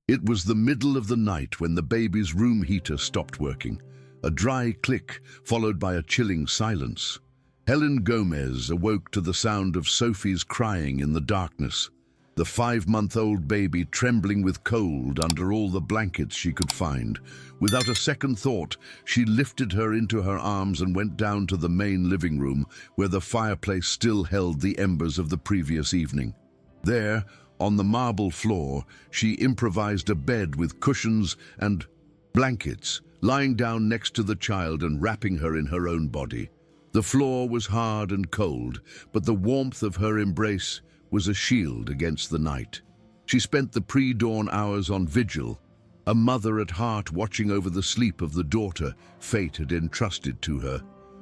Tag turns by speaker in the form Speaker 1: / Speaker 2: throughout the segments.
Speaker 1: It was the middle of the night when the baby's room heater stopped working. A dry click, followed by a chilling silence. Helen Gomez awoke to the sound of Sophie's crying in the darkness. The 5-month-old baby trembling with cold under all the blankets she could find. Without a second thought, she lifted her into her arms and went down to the main living room, where the fireplace still held the embers of the previous evening. There, on the marble floor, she improvised a bed with cushions and blankets, lying down next to the child and wrapping her in her own body. The floor was hard and cold, but the warmth of her embrace was a shield against the night. She spent the pre-dawn hours on vigil, a mother at heart watching over the sleep of the daughter fate had entrusted to her.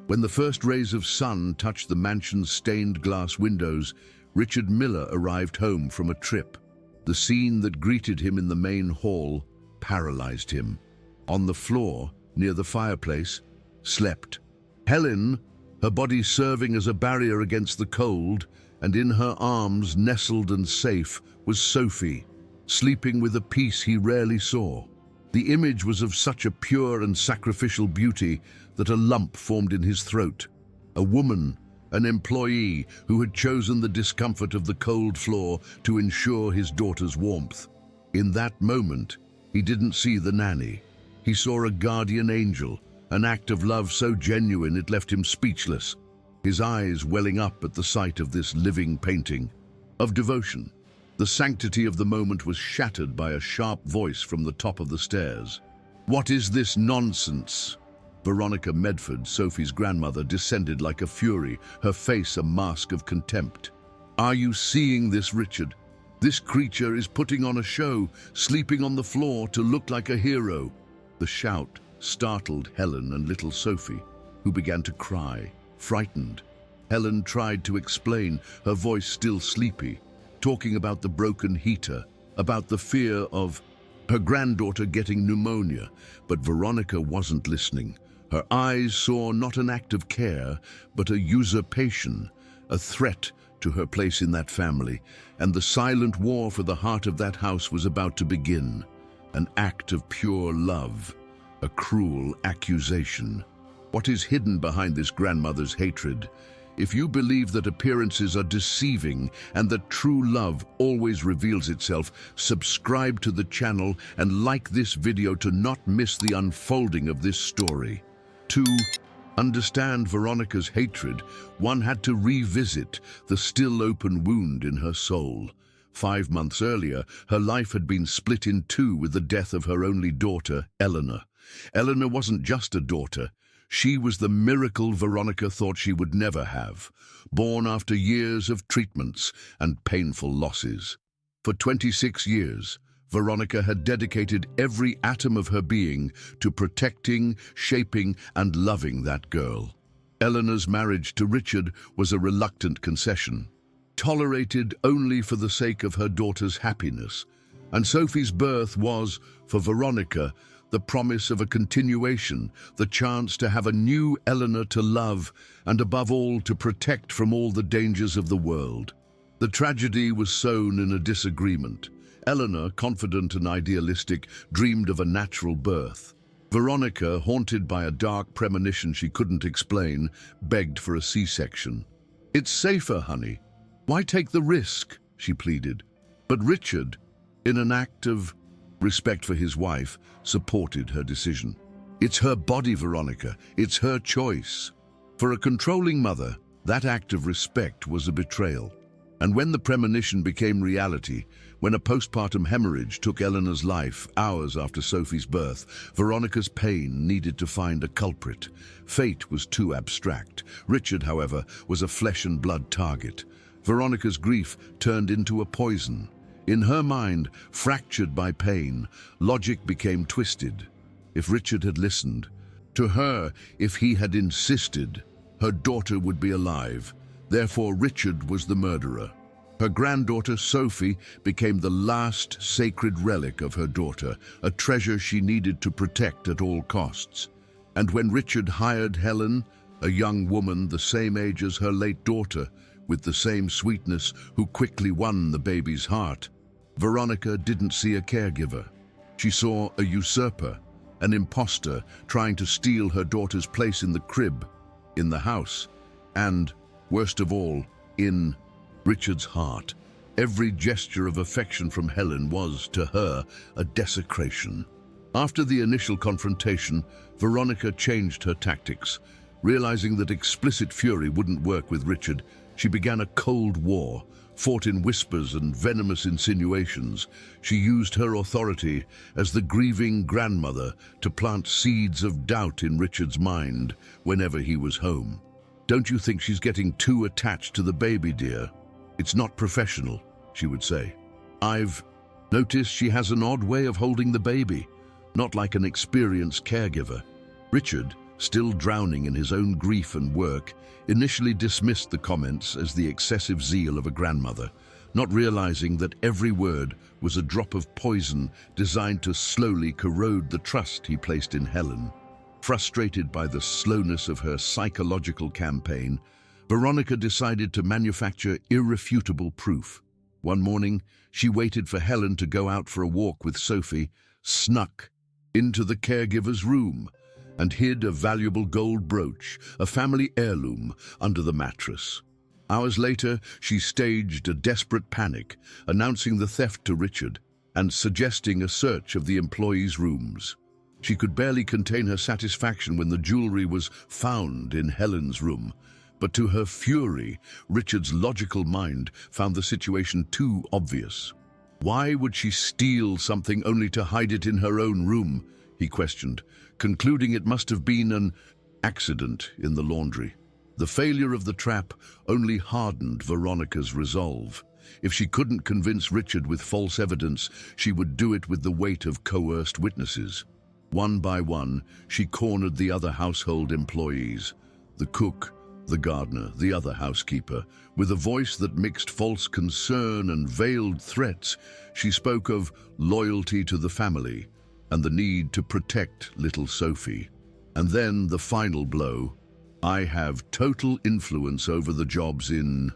Speaker 1: When the first rays of sun touched the mansion's stained glass windows, Richard Miller arrived home from a trip. The scene that greeted him in the main hall paralyzed him. On the floor, near the fireplace, slept Helen, her body serving as a barrier against the cold, and in her arms, nestled and safe, was Sophie, sleeping with a peace he rarely saw. The image was of such a pure and sacrificial beauty that a lump formed in his throat. A woman, an employee who had chosen the discomfort of the cold floor to ensure his daughter's warmth. In that moment, he didn't see the nanny. He saw a guardian angel, an act of love so genuine it left him speechless, his eyes welling up at the sight of this living painting of devotion. The sanctity of the moment was shattered by a sharp voice from the top of the stairs. "What is this nonsense?" Veronica Medford, Sophie's grandmother, descended like a fury, her face a mask of contempt. "Are you seeing this, Richard? This creature is putting on a show, sleeping on the floor to look like a hero." The shout startled Helen and little Sophie, who began to cry, frightened. Helen tried to explain, her voice still sleepy, talking about the broken heater, about the fear of her granddaughter getting pneumonia, but Veronica wasn't listening. Her eyes saw not an act of care, but a usurpation, a threat to her place in that family, and the silent war for the heart of that house was about to begin. An act of pure love, a cruel accusation. What is hidden behind this grandmother's hatred? If you believe that appearances are deceiving and that true love always reveals itself, subscribe to the channel and like this video to not miss the unfolding of this story. To understand Veronica's hatred, one had to revisit the still open wound in her soul. 5 months earlier, her life had been split in two with the death of her only daughter, Eleanor. Eleanor wasn't just a daughter. She was the miracle Veronica thought she would never have, born after years of treatments and painful losses. For 26 years, Veronica had dedicated every atom of her being to protecting, shaping, and loving that girl. Eleanor's marriage to Richard was a reluctant concession, tolerated only for the sake of her daughter's happiness. And Sophie's birth was, for Veronica, the promise of a continuation, the chance to have a new Eleanor to love, and above all to protect from all the dangers of the world. The tragedy was sown in a disagreement. Eleanor, confident and idealistic, dreamed of a natural birth. Veronica, haunted by a dark premonition she couldn't explain, begged for a C-section. "It's safer, honey. Why take the risk?" she pleaded. But Richard, in an act of respect for his wife, supported her decision. "It's her body, Veronica. It's her choice." For a controlling mother, that act of respect was a betrayal. And when the premonition became reality, when a postpartum hemorrhage took Eleanor's life hours after Sophie's birth, Veronica's pain needed to find a culprit. Fate was too abstract. Richard, however, was a flesh and blood target. Veronica's grief turned into a poison. In her mind, fractured by pain, logic became twisted. If Richard had listened to her, if he had insisted, her daughter would be alive. Therefore, Richard was the murderer. Her granddaughter, Sophie, became the last sacred relic of her daughter, a treasure she needed to protect at all costs. And when Richard hired Helen, a young woman the same age as her late daughter, with the same sweetness, who quickly won the baby's heart, Veronica didn't see a caregiver. She saw a usurper, an imposter trying to steal her daughter's place in the crib, in the house, and, worst of all, in Richard's heart. Every gesture of affection from Helen was, to her, a desecration. After the initial confrontation, Veronica changed her tactics. Realizing that explicit fury wouldn't work with Richard, she began a cold war, fought in whispers and venomous insinuations. She used her authority as the grieving grandmother to plant seeds of doubt in Richard's mind whenever he was home. "Don't you think she's getting too attached to the baby, dear? It's not professional," she would say. "I've noticed she has an odd way of holding the baby, not like an experienced caregiver." Richard, still drowning in his own grief and work, initially dismissed the comments as the excessive zeal of a grandmother, not realizing that every word was a drop of poison designed to slowly corrode the trust he placed in Helen. Frustrated by the slowness of her psychological campaign, Veronica decided to manufacture irrefutable proof. One morning, she waited for Helen to go out for a walk with Sophie, snuck into the caregiver's room, and hid a valuable gold brooch, a family heirloom, under the mattress. Hours later, she staged a desperate panic, announcing the theft to Richard and suggesting a search of the employees' rooms. She could barely contain her satisfaction when the jewelry was found in Helen's room. But to her fury, Richard's logical mind found the situation too obvious. Why would she steal something only to hide it in her own room? He questioned, concluding it must have been an accident in the laundry. The failure of the trap only hardened Veronica's resolve. If she couldn't convince Richard with false evidence, she would do it with the weight of coerced witnesses. One by one, she cornered the other household employees, the cook, the gardener, the other housekeeper. With a voice that mixed false concern and veiled threats, she spoke of loyalty to the family and the need to protect little Sophie. And then the final blow: "I have total influence over the jobs in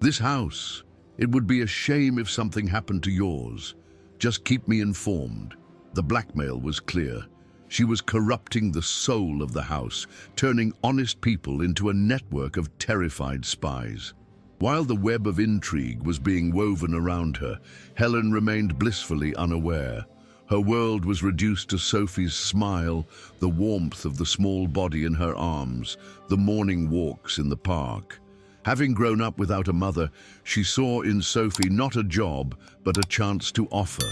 Speaker 1: this house. It would be a shame if something happened to yours. Just keep me informed." The blackmail was clear. She was corrupting the soul of the house, turning honest people into a network of terrified spies. While the web of intrigue was being woven around her, Helen remained blissfully unaware. Her world was reduced to Sophie's smile, the warmth of the small body in her arms, the morning walks in the park. Having grown up without a mother, she saw in Sophie not a job, but a chance to offer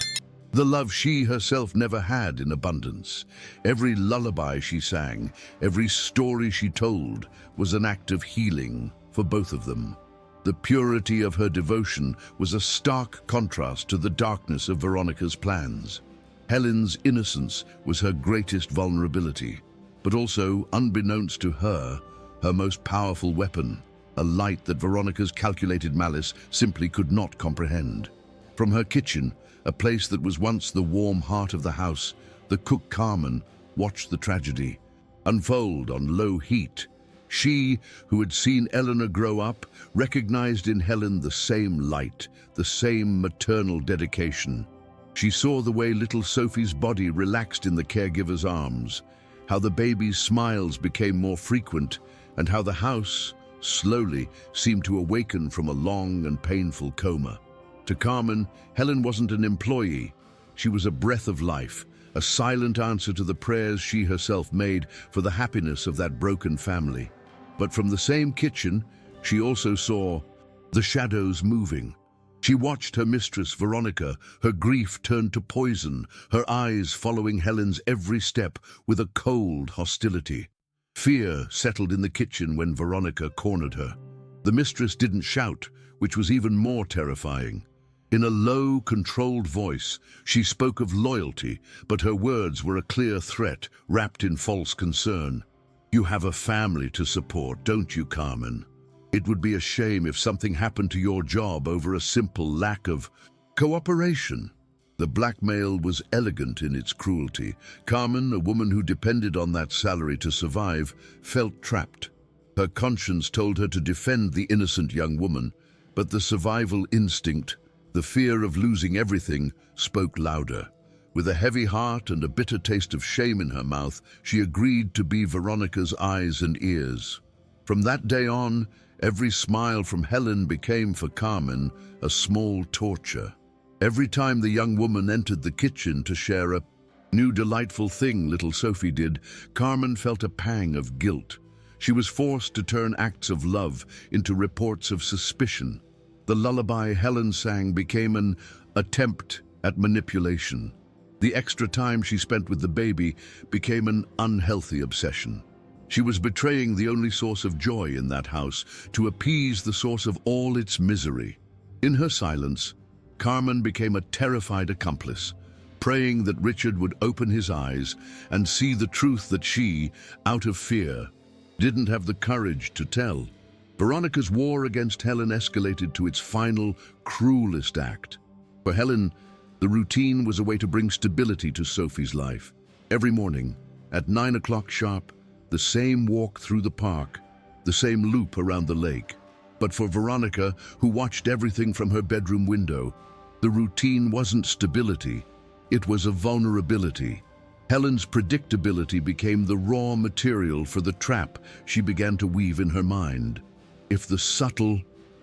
Speaker 1: the love she herself never had in abundance. Every lullaby she sang, every story she told, was an act of healing for both of them. The purity of her devotion was a stark contrast to the darkness of Veronica's plans. Helen's innocence was her greatest vulnerability, but also, unbeknownst to her, her most powerful weapon, a light that Veronica's calculated malice simply could not comprehend. From her kitchen, a place that was once the warm heart of the house, the cook Carmen watched the tragedy unfold on low heat. She, who had seen Eleanor grow up, recognized in Helen the same light, the same maternal dedication. She saw the way little Sophie's body relaxed in the caregiver's arms, how the baby's smiles became more frequent, and how the house, slowly, seemed to awaken from a long and painful coma. To Carmen, Helen wasn't an employee. She was a breath of life, a silent answer to the prayers she herself made for the happiness of that broken family. But from the same kitchen, she also saw the shadows moving. She watched her mistress, Veronica, her grief turned to poison, her eyes following Helen's every step with a cold hostility. Fear settled in the kitchen when Veronica cornered her. The mistress didn't shout, which was even more terrifying. In a low, controlled voice, she spoke of loyalty, but her words were a clear threat wrapped in false concern. "You have a family to support, don't you, Carmen? It would be a shame if something happened to your job over a simple lack of cooperation." The blackmail was elegant in its cruelty. Carmen, a woman who depended on that salary to survive, felt trapped. Her conscience told her to defend the innocent young woman, but the survival instinct, the fear of losing everything, spoke louder. With a heavy heart and a bitter taste of shame in her mouth, she agreed to be Veronica's eyes and ears. From that day on, every smile from Helen became for Carmen a small torture. Every time the young woman entered the kitchen to share a new delightful thing little Sophie did, Carmen felt a pang of guilt. She was forced to turn acts of love into reports of suspicion. The lullaby Helen sang became an attempt at manipulation. The extra time she spent with the baby became an unhealthy obsession. She was betraying the only source of joy in that house to appease the source of all its misery. In her silence, Carmen became a terrified accomplice, praying that Richard would open his eyes and see the truth that she, out of fear, didn't have the courage to tell. Veronica's war against Helen escalated to its final, cruelest act. For Helen, the routine was a way to bring stability to Sophie's life. Every morning, at 9 o'clock sharp, the same walk through the park, the same loop around the lake. But for Veronica, who watched everything from her bedroom window, the routine wasn't stability, it was a vulnerability. Helen's predictability became the raw material for the trap she began to weave in her mind. If the subtle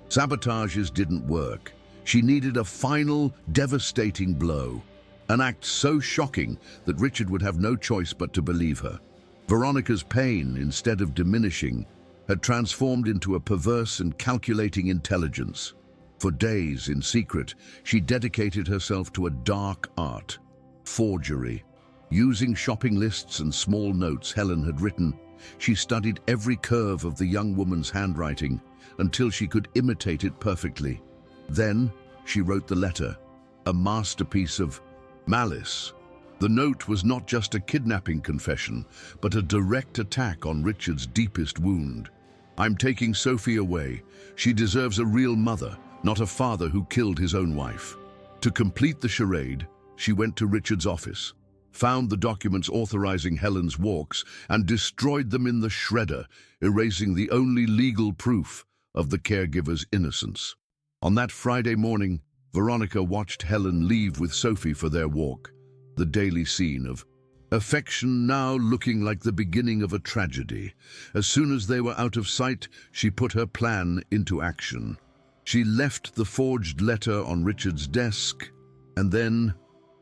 Speaker 1: sabotages didn't work, she needed a final, devastating blow, an act so shocking that Richard would have no choice but to believe her. Veronica's pain, instead of diminishing, had transformed into a perverse and calculating intelligence. For days, in secret, she dedicated herself to a dark art, forgery. Using shopping lists and small notes Helen had written, she studied every curve of the young woman's handwriting until she could imitate it perfectly. Then she wrote the letter, a masterpiece of malice. The note was not just a kidnapping confession, but a direct attack on Richard's deepest wound. "I'm taking Sophie away. She deserves a real mother, not a father who killed his own wife." To complete the charade, she went to Richard's office, found the documents authorizing Helen's walks, and destroyed them in the shredder, erasing the only legal proof of the caregiver's innocence. On that Friday morning, Veronica watched Helen leave with Sophie for their walk, the daily scene of affection now looking like the beginning of a tragedy. As soon as they were out of sight, she put her plan into action. She left the forged letter on Richard's desk, and then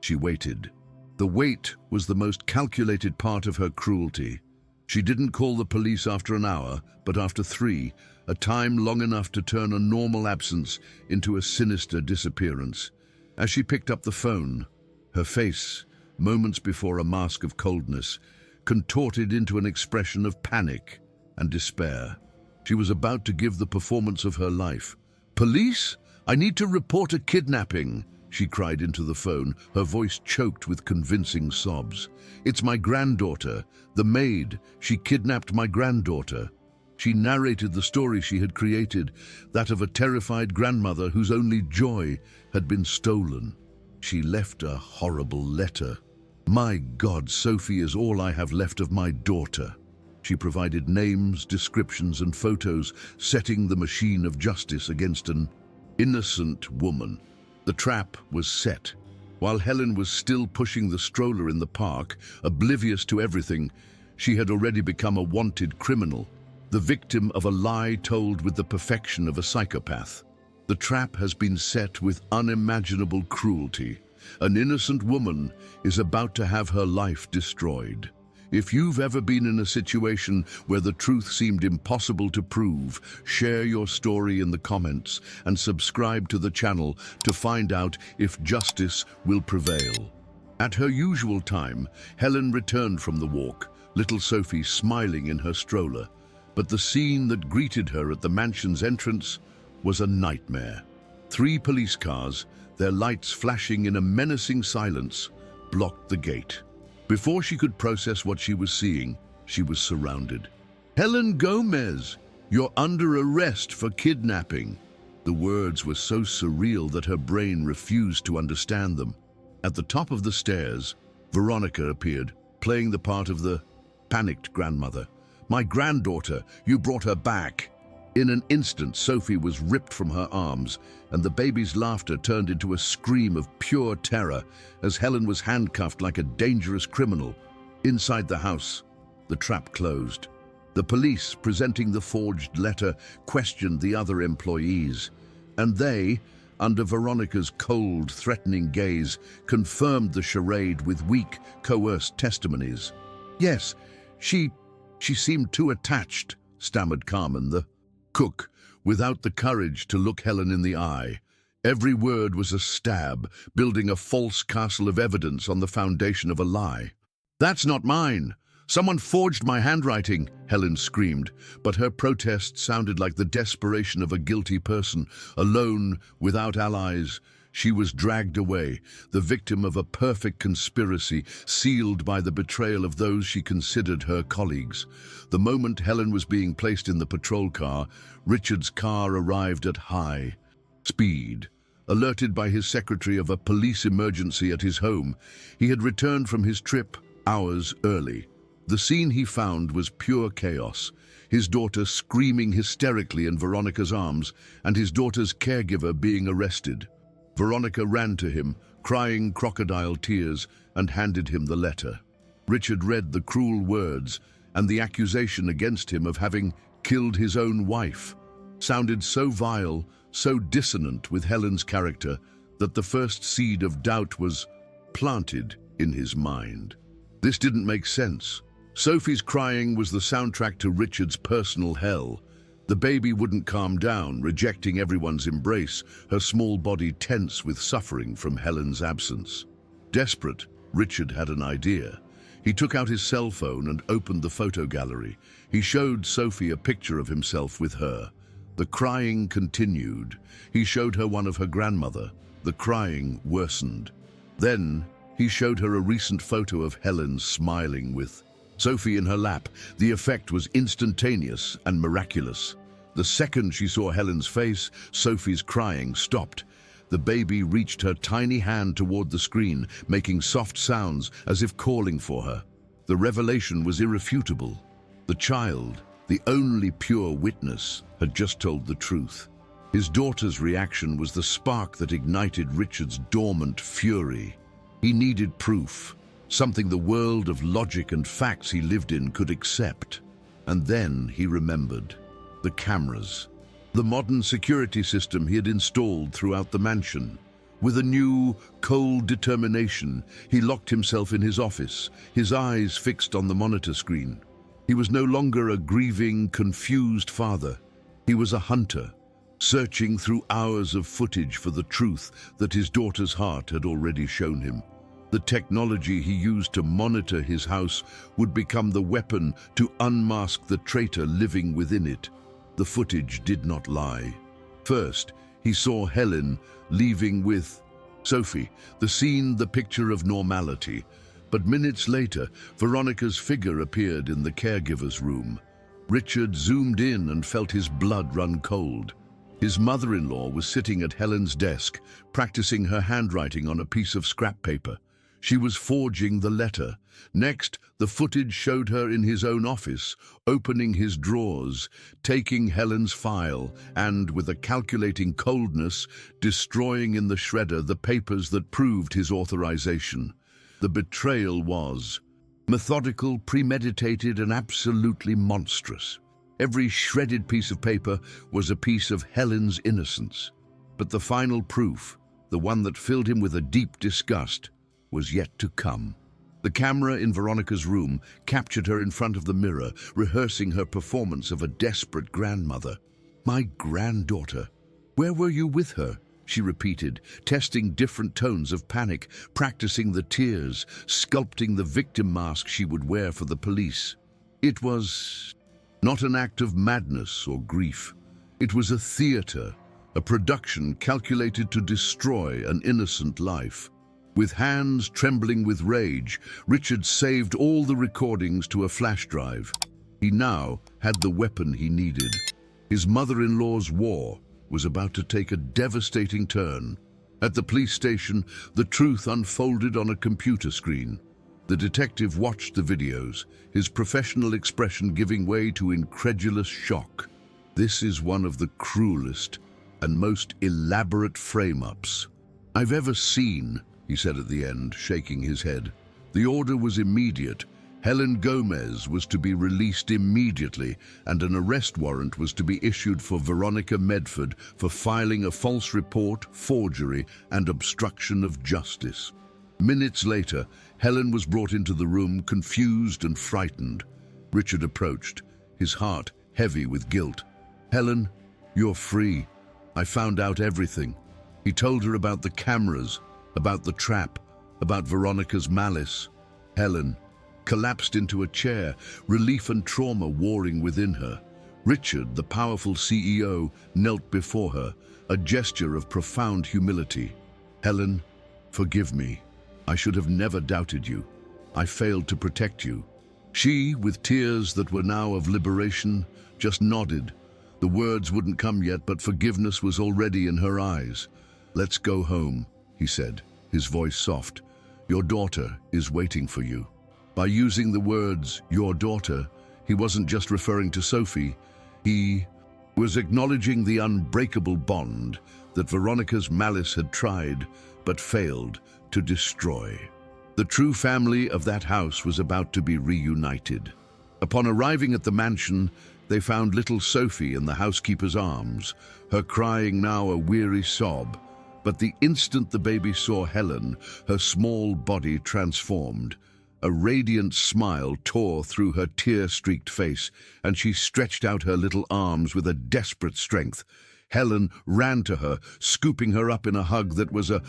Speaker 1: she waited. The wait was the most calculated part of her cruelty. She didn't call the police after an hour, but after 3, a time long enough to turn a normal absence into a sinister disappearance. As she picked up the phone, her face, moments before a mask of coldness, contorted into an expression of panic and despair. She was about to give the performance of her life. "Police? I need to report a kidnapping," she cried into the phone, her voice choked with convincing sobs. "It's my granddaughter, the maid. She kidnapped my granddaughter." She narrated the story she had created, that of a terrified grandmother whose only joy had been stolen. She left a horrible letter. "My God, Sophie is all I have left of my daughter." She provided names, descriptions, and photos, setting the machine of justice against an innocent woman. The trap was set. While Helen was still pushing the stroller in the park, oblivious to everything, she had already become a wanted criminal, the victim of a lie told with the perfection of a psychopath. The trap has been set with unimaginable cruelty. An innocent woman is about to have her life destroyed. If you've ever been in a situation where the truth seemed impossible to prove, share your story in the comments and subscribe to the channel to find out if justice will prevail. At her usual time, Helen returned from the walk, little Sophie smiling in her stroller. But the scene that greeted her at the mansion's entrance was a nightmare. 3 police cars, their lights flashing in a menacing silence, blocked the gate. Before she could process what she was seeing, she was surrounded. "Helen Gomez, you're under arrest for kidnapping." The words were so surreal that her brain refused to understand them. At the top of the stairs, Veronica appeared, playing the part of the panicked grandmother. "My granddaughter, you brought her back." In an instant, Sophie was ripped from her arms, and the baby's laughter turned into a scream of pure terror as Helen was handcuffed like a dangerous criminal. Inside the house, the trap closed. The police, presenting the forged letter, questioned the other employees, and they, under Veronica's cold, threatening gaze, confirmed the charade with weak, coerced testimonies. "Yes, she seemed too attached," stammered Carmen, the cook, without the courage to look Helen in the eye. Every word was a stab, building a false castle of evidence on the foundation of a lie. "That's not mine! Someone forged my handwriting," Helen screamed, but her protest sounded like the desperation of a guilty person, alone, without allies. She was dragged away, the victim of a perfect conspiracy, sealed by the betrayal of those she considered her colleagues. The moment Helen was being placed in the patrol car, Richard's car arrived at high speed. Alerted by his secretary of a police emergency at his home, he had returned from his trip hours early. The scene he found was pure chaos. His daughter screaming hysterically in Veronica's arms, and his daughter's caregiver being arrested. Veronica ran to him, crying crocodile tears, and handed him the letter. Richard read the cruel words, and the accusation against him of having killed his own wife sounded so vile, so dissonant with Helen's character, that the first seed of doubt was planted in his mind. This didn't make sense. Sophie's crying was the soundtrack to Richard's personal hell. The baby wouldn't calm down, rejecting everyone's embrace, her small body tense with suffering from Helen's absence. Desperate, Richard had an idea. He took out his cell phone and opened the photo gallery. He showed Sophie a picture of himself with her. The crying continued. He showed her one of her grandmother. The crying worsened. Then he showed her a recent photo of Helen smiling with Sophie in her lap. The effect was instantaneous and miraculous. The second she saw Helen's face, Sophie's crying stopped. The baby reached her tiny hand toward the screen, making soft sounds as if calling for her. The revelation was irrefutable. The child, the only pure witness, had just told the truth. His daughter's reaction was the spark that ignited Richard's dormant fury. He needed proof. Something the world of logic and facts he lived in could accept. And then he remembered. The cameras. The modern security system he had installed throughout the mansion. With a new, cold determination, he locked himself in his office, his eyes fixed on the monitor screen. He was no longer a grieving, confused father. He was a hunter, searching through hours of footage for the truth that his daughter's heart had already shown him. The technology he used to monitor his house would become the weapon to unmask the traitor living within it. The footage did not lie. First, he saw Helen leaving with Sophie, the scene the picture of normality. But minutes later, Veronica's figure appeared in the caregiver's room. Richard zoomed in and felt his blood run cold. His mother-in-law was sitting at Helen's desk, practicing her handwriting on a piece of scrap paper. She was forging the letter. Next, the footage showed her in his own office, opening his drawers, taking Helen's file, and, with a calculating coldness, destroying in the shredder the papers that proved his authorization. The betrayal was methodical, premeditated, and absolutely monstrous. Every shredded piece of paper was a piece of Helen's innocence. But the final proof, the one that filled him with a deep disgust, was yet to come. The camera in Veronica's room captured her in front of the mirror, rehearsing her performance of a desperate grandmother. "My granddaughter. Where were you with her?" she repeated, testing different tones of panic, practicing the tears, sculpting the victim mask she would wear for the police. It was not an act of madness or grief. It was a theater, a production calculated to destroy an innocent life. With hands trembling with rage, Richard saved all the recordings to a flash drive. He now had the weapon he needed. His mother-in-law's war was about to take a devastating turn. At the police station, the truth unfolded on a computer screen. The detective watched the videos, his professional expression giving way to incredulous shock. This is one of the cruelest and most elaborate frame-ups I've ever seen, he said at the end, shaking his head. The order was immediate. Helen Gomez was to be released immediately, and an arrest warrant was to be issued for Veronica Medford for filing a false report, forgery, and obstruction of justice. Minutes later, Helen was brought into the room, confused and frightened. Richard approached, his heart heavy with guilt. "Helen, you're free. I found out everything." He told her about the cameras, about the trap, about Veronica's malice. Helen collapsed into a chair, relief and trauma warring within her. Richard, the powerful CEO, knelt before her, a gesture of profound humility. "Helen, forgive me. I should have never doubted you. I failed to protect you." She, with tears that were now of liberation, just nodded. The words wouldn't come yet, but forgiveness was already in her eyes. "Let's go home," he said, his voice soft. "Your daughter is waiting for you." By using the words, "your daughter," he wasn't just referring to Sophie. He was acknowledging the unbreakable bond that Veronica's malice had tried, but failed, to destroy. The true family of that house was about to be reunited. Upon arriving at the mansion, they found little Sophie in the housekeeper's arms, her crying now a weary sob. But the instant the baby saw Helen, her small body transformed. A radiant smile tore through her tear-streaked face, and she stretched out her little arms with a desperate strength. Helen ran to her, scooping her up in a hug that was a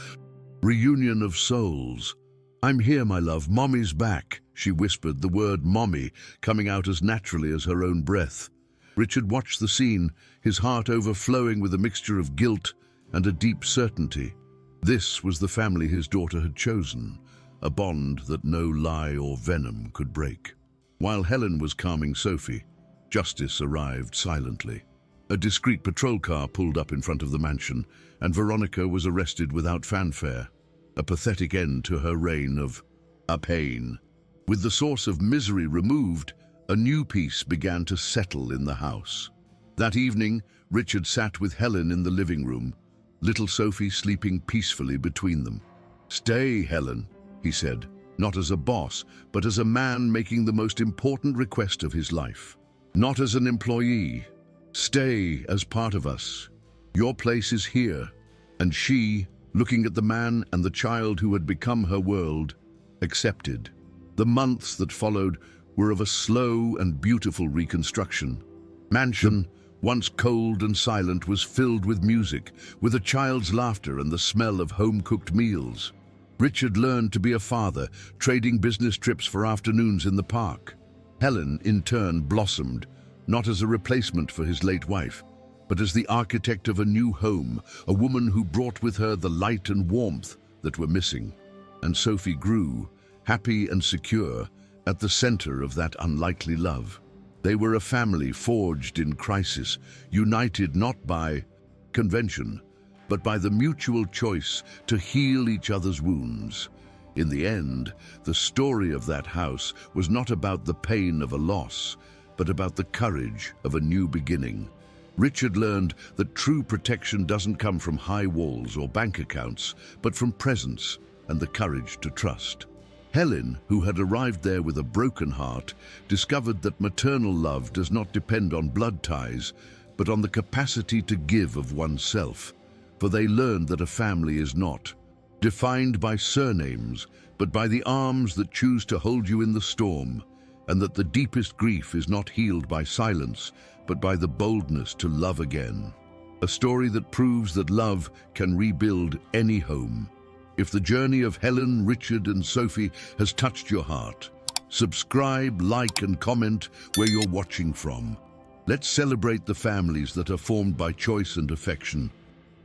Speaker 1: reunion of souls. "I'm here, my love. Mommy's back," she whispered, the word mommy coming out as naturally as her own breath. Richard watched the scene, his heart overflowing with a mixture of guilt and a deep certainty. This was the family his daughter had chosen, a bond that no lie or venom could break. While Helen was calming Sophie, justice arrived silently. A discreet patrol car pulled up in front of the mansion, and Veronica was arrested without fanfare. A pathetic end to her reign of pain. With the source of misery removed, a new peace began to settle in the house. That evening, Richard sat with Helen in the living room, little Sophie sleeping peacefully between them. "Stay, Helen," he said, not as a boss, but as a man making the most important request of his life. Not as an employee. Stay as part of us. Your place is here. And she, looking at the man and the child who had become her world, accepted. The months that followed were of a slow and beautiful reconstruction. Mansion, once cold and silent, was filled with music, with a child's laughter and the smell of home-cooked meals. Richard learned to be a father, trading business trips for afternoons in the park. Helen, in turn, blossomed, not as a replacement for his late wife, but as the architect of a new home, a woman who brought with her the light and warmth that were missing. And Sophie grew, happy and secure, at the center of that unlikely love. They were a family forged in crisis, united not by convention, but by the mutual choice to heal each other's wounds. In the end, the story of that house was not about the pain of a loss, but about the courage of a new beginning. Richard learned that true protection doesn't come from high walls or bank accounts, but from presence and the courage to trust. Helen, who had arrived there with a broken heart, discovered that maternal love does not depend on blood ties, but on the capacity to give of oneself. For they learned that a family is not defined by surnames, but by the arms that choose to hold you in the storm, and that the deepest grief is not healed by silence, but by the boldness to love again. A story that proves that love can rebuild any home. If the journey of Helen, Richard, and Sophie has touched your heart, subscribe, like, and comment where you're watching from. Let's celebrate the families that are formed by choice and affection,